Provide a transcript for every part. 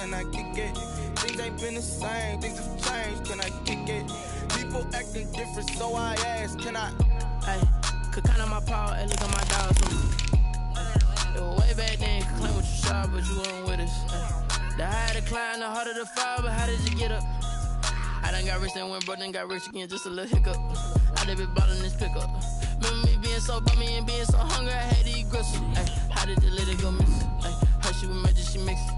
can I kick it? Things ain't been the same, things have changed, can I kick it? People acting different, so I ask, can I? Hey, could count on my power, and look at my dogs. It was way back then, could claim what you saw, but you weren't with us. The higher the climb, the harder the fall, but how did you get up? I done got rich and went broke, then got rich again, just a little hiccup. I done been ballin' this pickup. Remember me being so bummy and being so hungry, I had to eat gristle. How did the lady go miss? Her she was magic, she mixed it.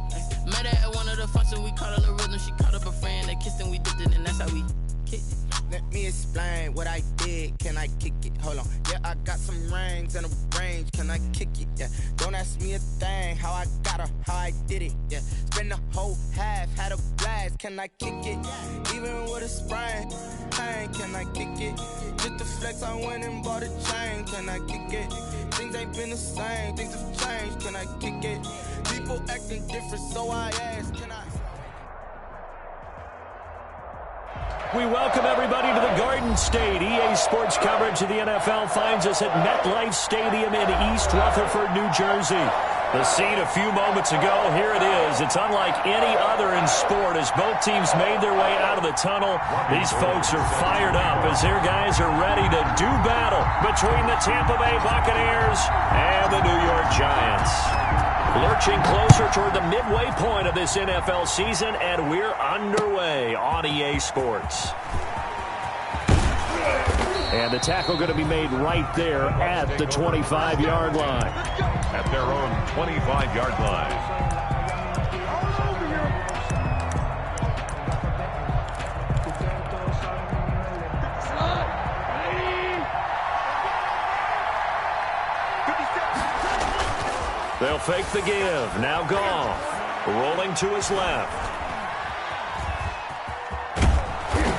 Met her at one of the functions, we caught her the rhythm. She caught up a friend, they kissed and we dipped it, and that's how we kicked it. Let me explain what I did, can I kick it? Hold on, yeah, I got some rings and a range, can I kick it? Yeah, don't ask me a thing, how I got her, how I did it. Yeah, spend the whole half, had a blast, can I kick it? Even with a sprain, pain, can I kick it? Just the flex, I went and bought a chain, can I kick it? Things ain't been the same, things have changed, can I kick it? People acting different, so I ask, can I? We welcome everybody to the Garden State. EA Sports coverage of the NFL finds us at MetLife Stadium in East Rutherford, New Jersey. The scene a few moments ago, here it is. It's unlike any other in sport as both teams made their way out of the tunnel. These folks are fired up as their guys are ready to do battle between the Tampa Bay Buccaneers and the New York Giants. Lurching closer toward the midway point of this NFL season, and we're underway on EA Sports. And the tackle going to be made right there at the 25-yard line. At their own 25-yard line. They'll fake the give. Now Goff. Rolling to his left.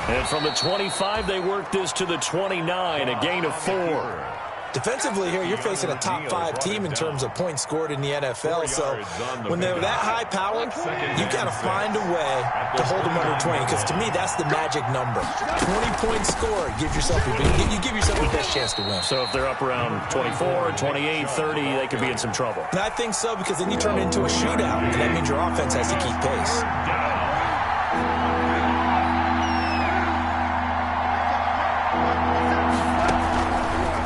And from the 25, they work this to the 29, a gain of 4. Defensively here, you're facing a top-5 team in terms of points scored in the NFL. So when they're that high-powered, you got to find a way to hold them under 20. Because to me, that's the magic number. 20-point score, you give yourself the best chance to win. So if they're up around 24, 28, 30, they could be in some trouble. And I think so, because then you turn it into a shootout, and that means your offense has to keep pace.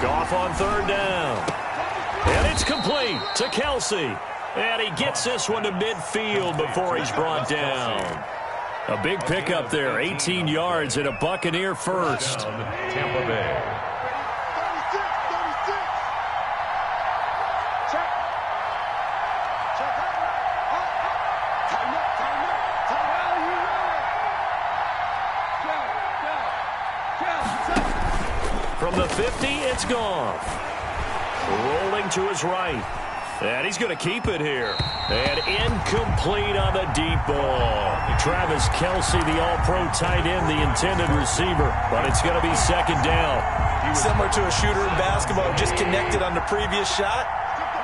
Goff on third down. And it's complete to Kelce. And he gets this one to midfield before he's brought down. A big pickup there, 18 yards and a Buccaneer first. Tampa Bay. From the 50, it's Goff. Rolling to his right. And he's going to keep it here. And incomplete on the deep ball. Travis Kelce, the all-pro tight end, the intended receiver. But it's going to be second down. Similar to a shooter in basketball, just connected on the previous shot.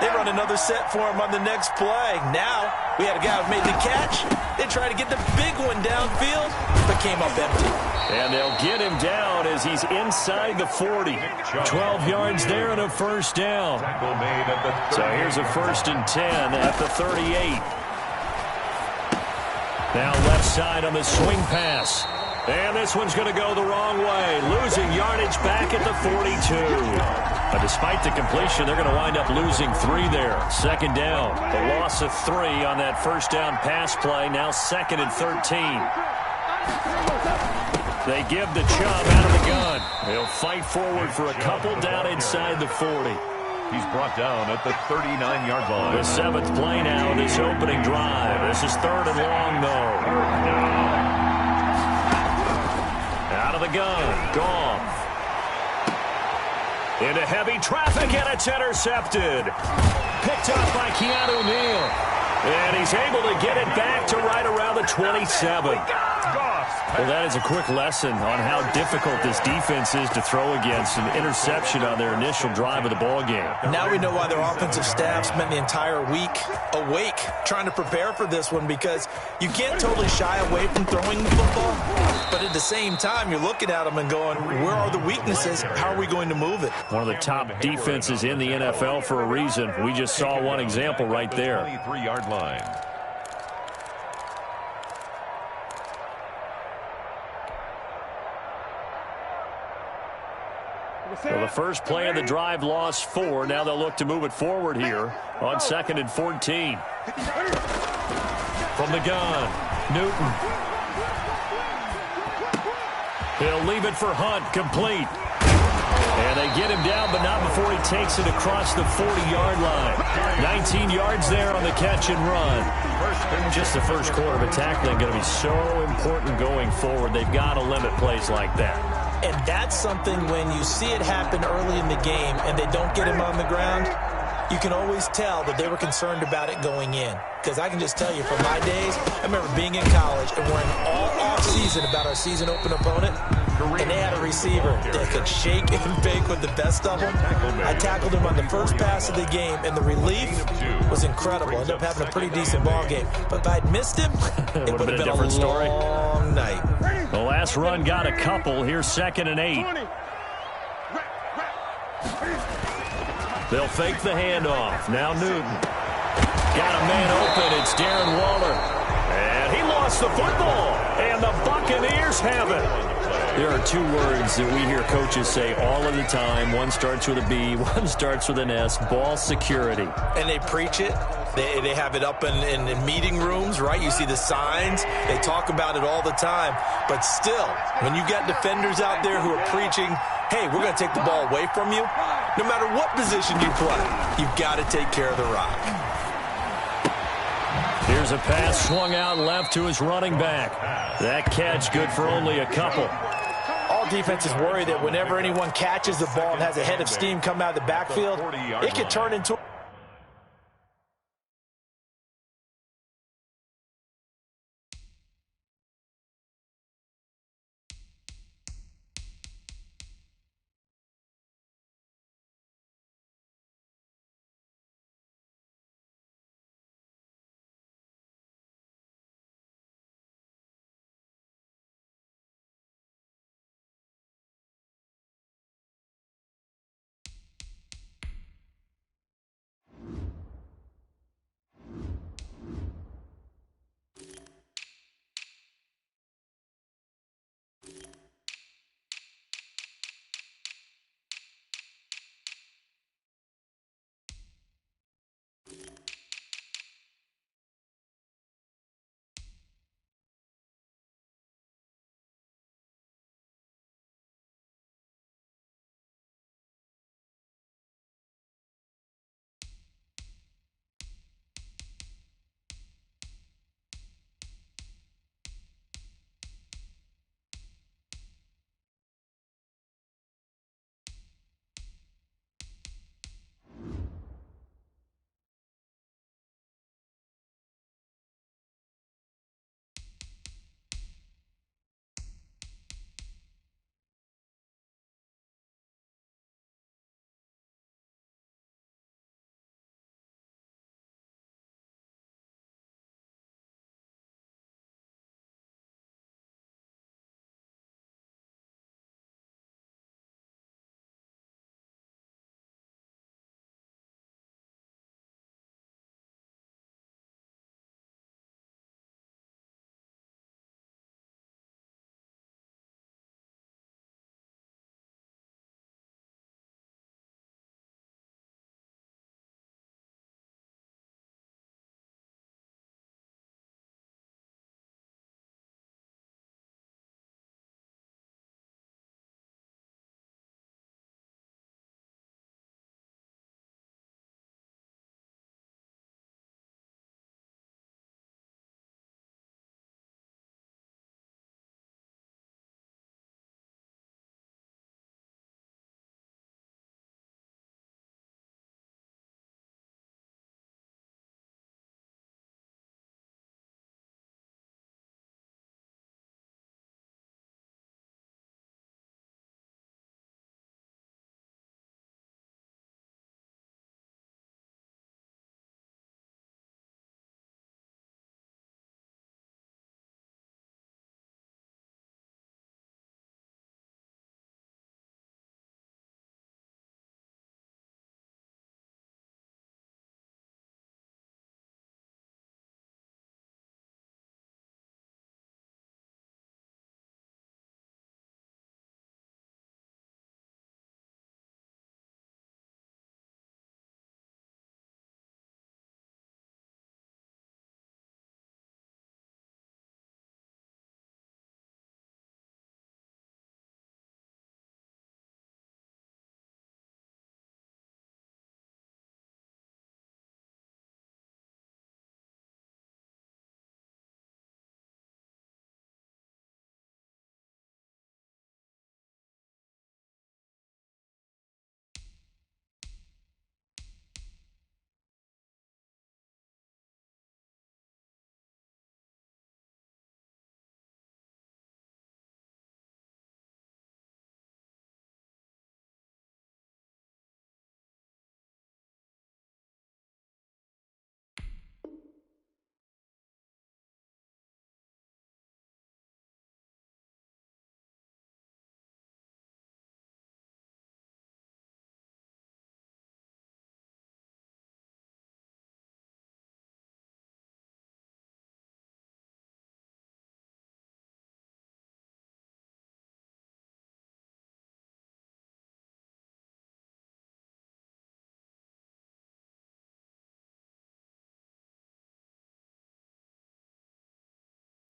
They run another set for him on the next play. Now, we had a guy who made the catch. They tried to get the big one downfield, but came up empty. And they'll get him down as he's inside the 40. 12 yards there and a first down. So here's a 1st and 10 at the 38. Now left side on the swing pass. And this one's going to go the wrong way. Losing yardage back at the 42. But despite the completion, they're going to wind up losing 3 there. Second down. A loss of 3 on that first down pass play. Now 2nd and 13. They give the Chubb out of the gun. They'll fight forward for a couple down inside the 40. He's brought down at the 39-yard line. The 7th play now, this opening drive. This is 3rd and long, though. Out of the gun, Goff. Into heavy traffic, and it's intercepted. Picked up by Keanu Neal. And he's able to get it back to right around the 27. Well, that is a quick lesson on how difficult this defense is to throw against. An interception on their initial drive of the ball game. Now we know why their offensive staff spent the entire week awake trying to prepare for this one, because you can't totally shy away from throwing the football. But at the same time, you're looking at them and going, where are the weaknesses? How are we going to move it? One of the top defenses in the NFL for a reason. We just saw one example right there. 23-yard line. Well, the first play of the drive lost 4. Now they'll look to move it forward here on 2nd and 14. From the gun, Newton. He'll leave it for Hunt, complete. And they get him down, but not before he takes it across the 40-yard line. 19 yards there on the catch and run. Just the first quarter, but tackling going to be so important going forward. They've got to limit plays like that. And that's something when you see it happen early in the game and they don't get him on the ground, you can always tell that they were concerned about it going in. Because I can just tell you, from my days, I remember being in college and worrying all off-season about our season open opponent, and they had a receiver that could shake and bake with the best of them. I tackled him on the first pass of the game, and the relief was incredible. I ended up having a pretty decent ball game. But if I'd missed him, it would have been a different story. Long night. The last run got a couple. Here's 2nd and 8. They'll fake the handoff. Now Newton. Got a man open. It's Darren Waller. And he lost the football. And the Buccaneers have it. There are 2 words that we hear coaches say all of the time. One starts with a B, one starts with an S. Ball security. And they preach it. They have it up in meeting rooms, right? You see the signs. They talk about it all the time. But still, when you got defenders out there who are preaching, hey, we're going to take the ball away from you, no matter what position you play, you've got to take care of the rock. Here's a pass swung out left to his running back. That catch good for only a couple. All defenses worry that whenever anyone catches the ball and has a head of steam come out of the backfield, it could turn into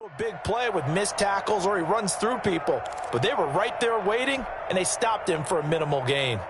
A big play with missed tackles or he runs through people, but they were right there waiting, and they stopped him for a minimal gain.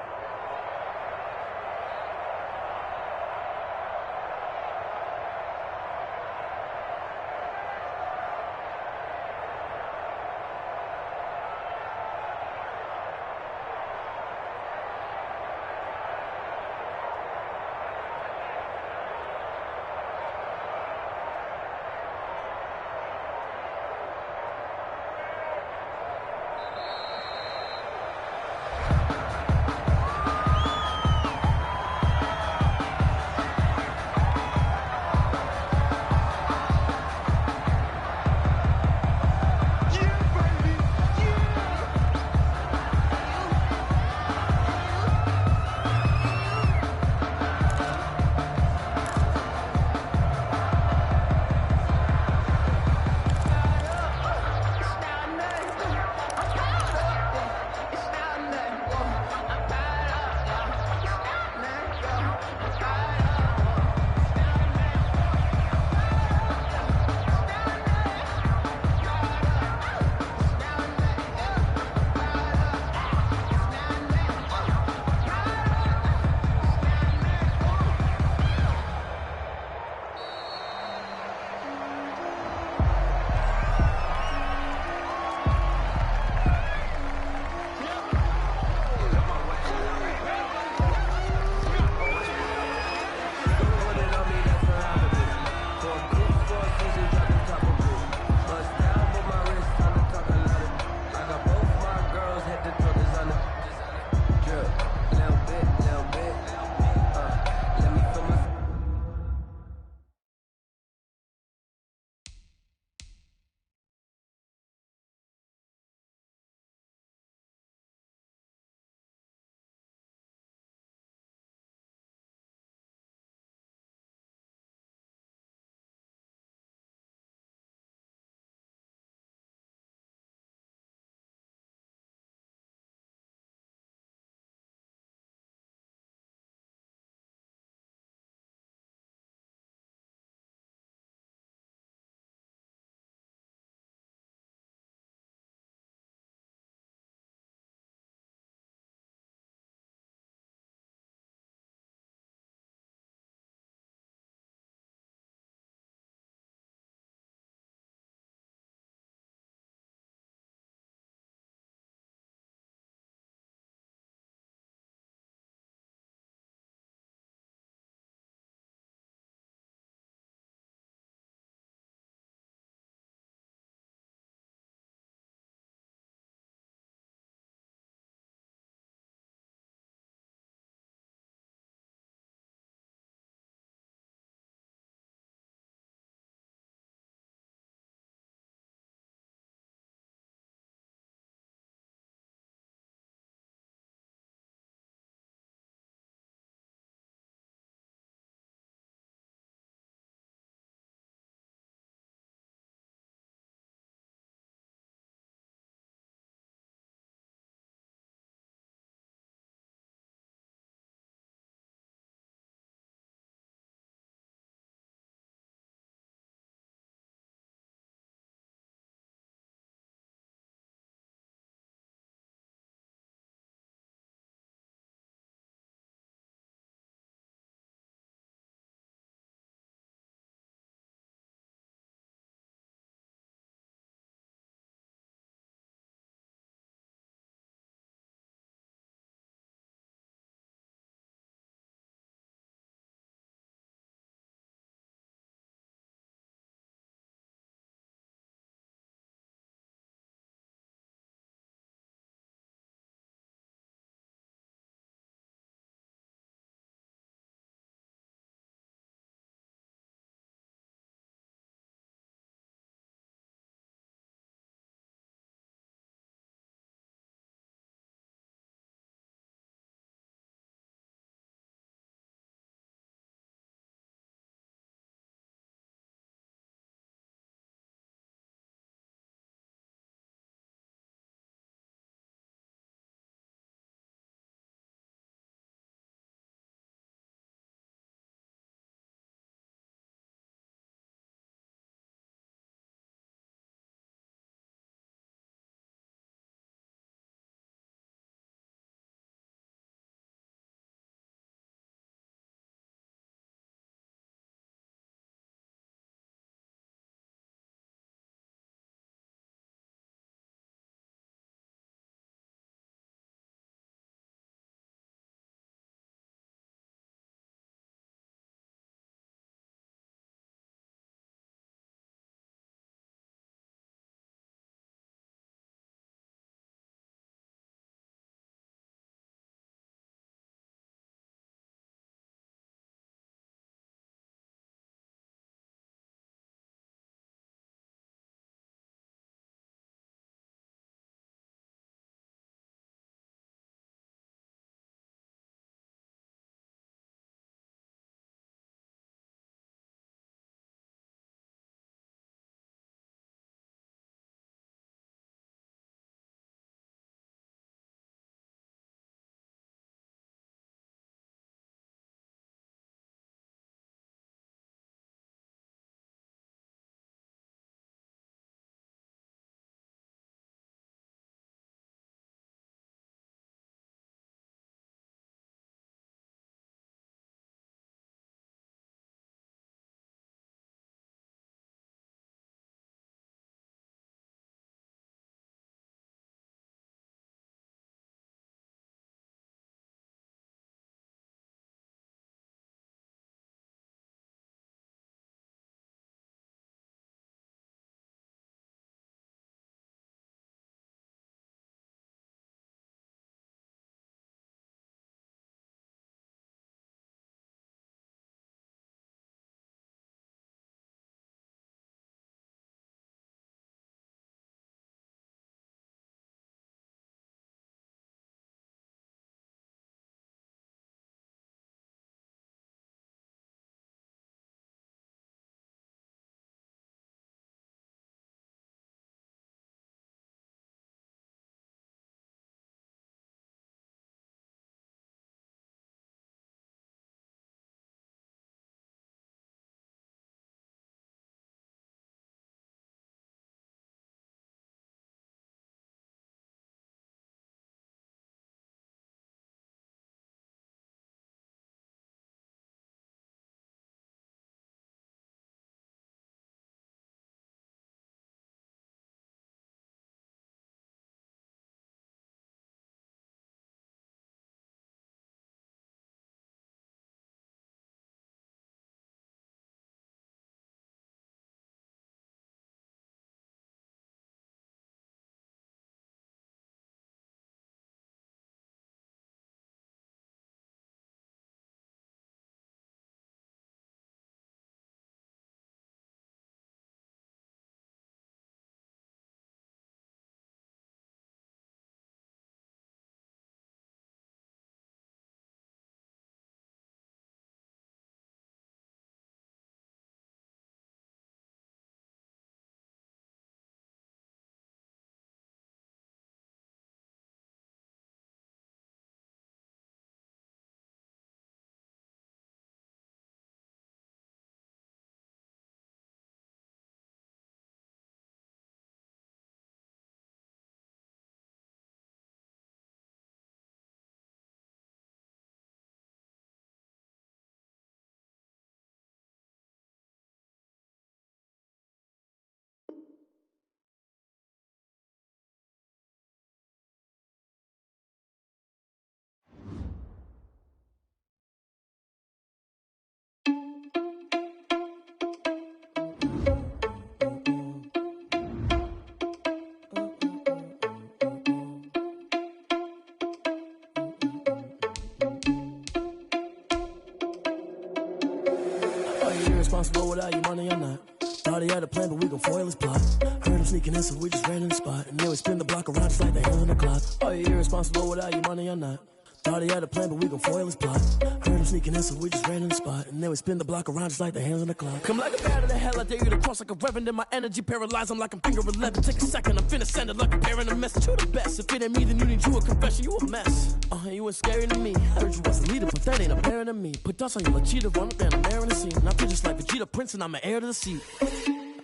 irresponsible without your money or not. Thought he had a plan, but we gon' foil his plot. Heard him sneaking in, so we just ran in the spot. And then we spin the block around just like the hands on the clock. Are you irresponsible without your money or not? Thought he had a plan, but we gon' foil his plot. Heard him sneaking in, so we just ran in the spot. And then we spin the block around just like the hands on the clock. Come like a bat of the hell, I dare you to cross like a reverend. In my energy paralyzed, I'm like I'm finger 11. Take a second, I'm finna send it like a parent a message. You the best, if it ain't me, then you need you a confession. You a mess, you ain't scary to me. Heard you was a leader, but that ain't apparent to me. Put dust on you like Cheetah, run up and I'm there in the scene. Now feel just like Vegeta Prince and I'm an heir to the seat.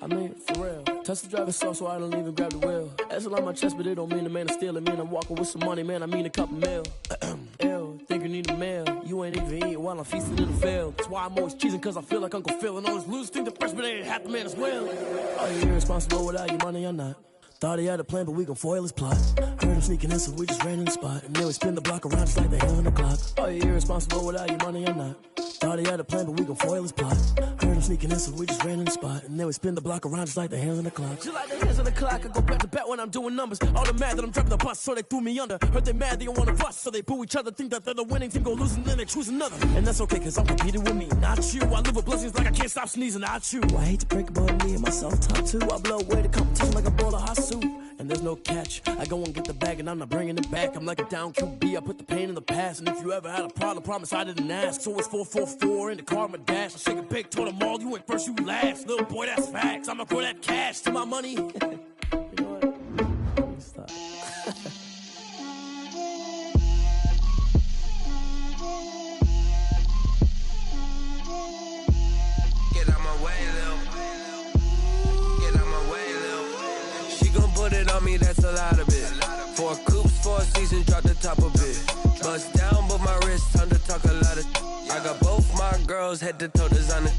I mean, for real. Touch the driver's soft, so I don't even grab the wheel. That's on my chest, but it don't mean the man is stealing. Man, I'm walking with some money, man, I mean a couple mil. Ew, think you need a meal. You ain't even eating while I'm feasting in the field. That's why I'm always cheesing, cause I feel like Uncle Phil. And all those losers think the freshman ain't half the man as well. Are you irresponsible without your money or not? Thought he had a plan, but we gon' foil his plot. Heard him sneaking in, so we just ran in the spot. And then we spin the block around just like the hands on the clock. Are you irresponsible without your money or not? Thought he had a plan, but we gon' foil his plot. Heard him sneaking in, so we just ran in the spot. And then we spin the block around just like the hands on the clock. Just like the hands on the clock, I go back to back when I'm doing numbers. All the mad that I'm driving the bus, so they threw me under. Heard they mad, they don't wanna bust, so they boo each other. Think that they're the winning team, go lose, and then they choose another. And that's okay, cause I'm competing with me, not you. I live with blessings like I can't stop sneezing, not you. I hate to break about me and myself top too. I blow away the competition like a bowl of hot soup. And there's no catch. I go and get the bag and I'm not bringing it back. I'm like a down QB, I put the pain in the past. And if you ever had a problem, promise I didn't ask. So it's 444 in the car, my dash. I shake a big, told them all, you ain't first, you last. Little boy, that's facts. I'ma throw that cash to my money. You know what? Stop. Get out my way, Lil. Get out my way, Lil. She gon' put it on me, that's a lot of it. 4 coops, 4 seasons, drop the top of it. Bust down, but my wrist, time to talk a lot of. I got both my girls, head to toe designer.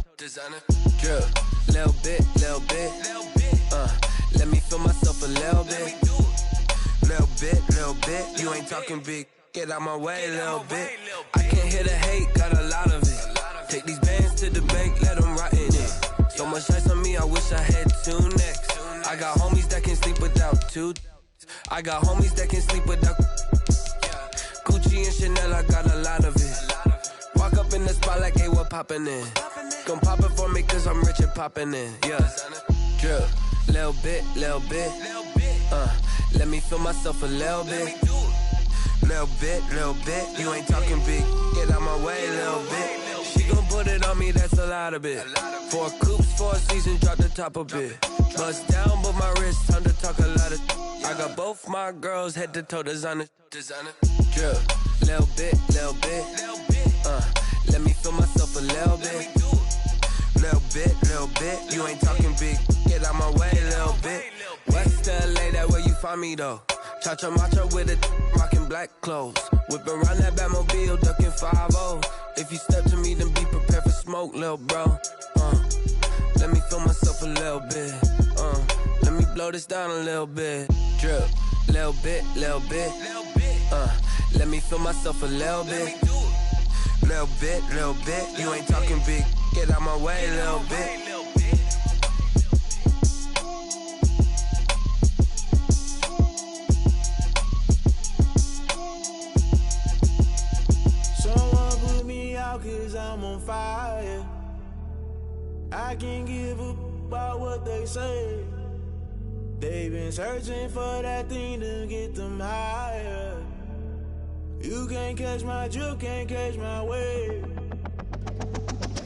Drip, little bit. Let me feel myself a little bit. Little bit. You ain't talking big. Get out my way, little bit. I can't hear the hate, got a lot of it. Take these bands to the bank, let them rot in it. So much ice on me, I wish I had 2 necks. I got homies that can sleep without 2. I got homies that can sleep without Gucci and Chanel, I got a lot of it. Walk up in the spot like, hey, what poppin' in? Gon' pop it for me cause I'm rich and poppin' in, yeah. Drip, little bit. Let me feel myself a little bit. Little bit. You ain't talking big. Get out my way, little bit. She gon' put it on me, that's a lot of it. 4 coops, 4 seasons, drop the top of it. Bust down, but my wrist, time to talk a lot of. I got both my girls, head to toe designer. Drip, little bit. Let me feel myself a little bit. Little bit. You ain't talking big. Get out my way, little bit. West LA, that where you find me though. Cha-cha macha with it, rockin' black clothes. Whippin' around that Batmobile, duckin' 5-0. If you step to me, then be prepared for smoke, lil' bro. Let me feel myself a little bit. Let me blow this down a little bit. Drip, little bit. Let me feel myself a little bit. Little bit. You ain't talking big. Get out my way, little bit. Someone put me out cause I'm on fire. I can't give a about what they say. They've been searching for that thing to get them higher. You can't catch my drift, can't catch my wave.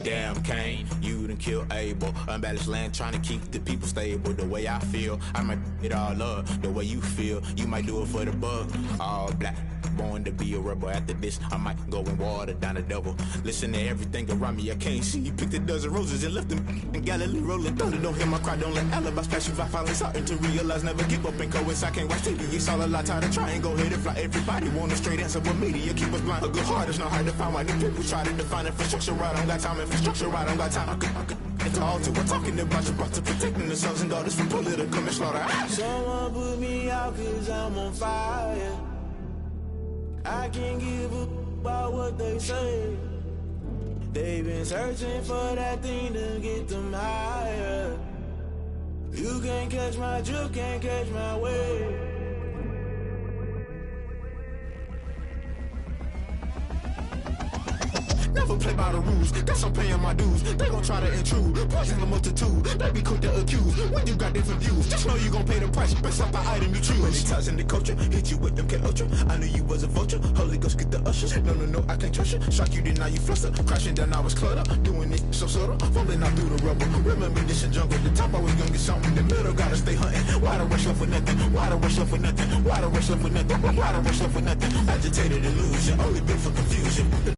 Damn Kane, you done killed Abel. Unbalanced land trying to keep the people stable. The way I feel, I might it all up. The way you feel, you might do it for the bug. All black, born to be a rebel. After this, I might go and water down the devil. Listen to everything around me, I can't see. Picked a dozen roses and left them in Galilee rolling thunder. Don't hear my cry, don't let alibis flash. If I finally starting to realize, never give up and coincide. I can't watch TV, it's all a lot. Tired of trying, go ahead and fly. Everybody want a straight answer, but media keep us blind. A good heart is not hard to find. Why the people try to define infrastructure right? I don't got time, infrastructure right, I don't got time. I could it's all to we're talking about you, to protecting the sons and daughters from political and slaughter. Someone put me out cause I'm on fire. I can't give a about what they say. They've been searching for that thing to get them higher. You can't catch my drift, can't catch my wave. Never play by the rules. Guess I'm paying my dues. They gon' try to intrude. Poison the multitude. They be quick to accuse. When you got different views, just know you gon' pay the price based off the item you choose. Many times in the culture, hit you with MK Ultra. I knew you was a vulture. Holy Ghost get the ushers. No, I can't trust you. Shock you, then now you fluster. Crashing down, I was cluttered. Doing it so subtle. Fumbling out through the rubble. Remember this in jungle. The top always gonna get something. The middle gotta stay hunting. Why the rush up for nothing? Why the rush up for nothing? Why the rush up for nothing? Why the rush up for nothing? Agitated illusion. Only built for confusion.